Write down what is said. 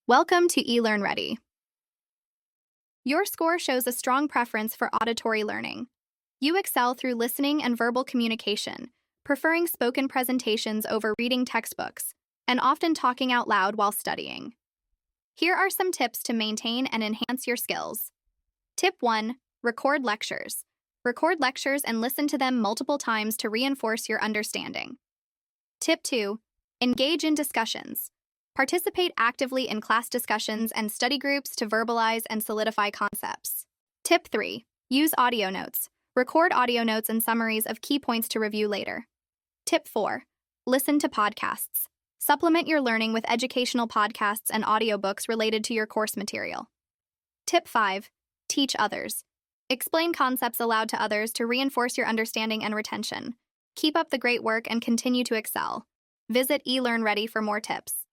Welcome to eLearnReady. Your score shows a strong preference for auditory learning. You excel through listening and verbal communication, preferring spoken presentations over reading textbooks, and often talking out loud while studying. Here are some tips to maintain and enhance your skills. Tip 1. Record lectures. Record lectures and listen to them multiple times to reinforce your understanding. Tip 2. Engage in discussions. Participate actively in class discussions and study groups to verbalize and solidify concepts. Tip 3. Use audio notes. Record audio notes and summaries of key points to review later. Tip 4. Listen to podcasts. Supplement your learning with educational podcasts and audiobooks related to your course material. Tip 5. Teach others. Explain concepts aloud to others to reinforce your understanding and retention. Keep up the great work and continue to excel. Visit eLearnReady for more tips.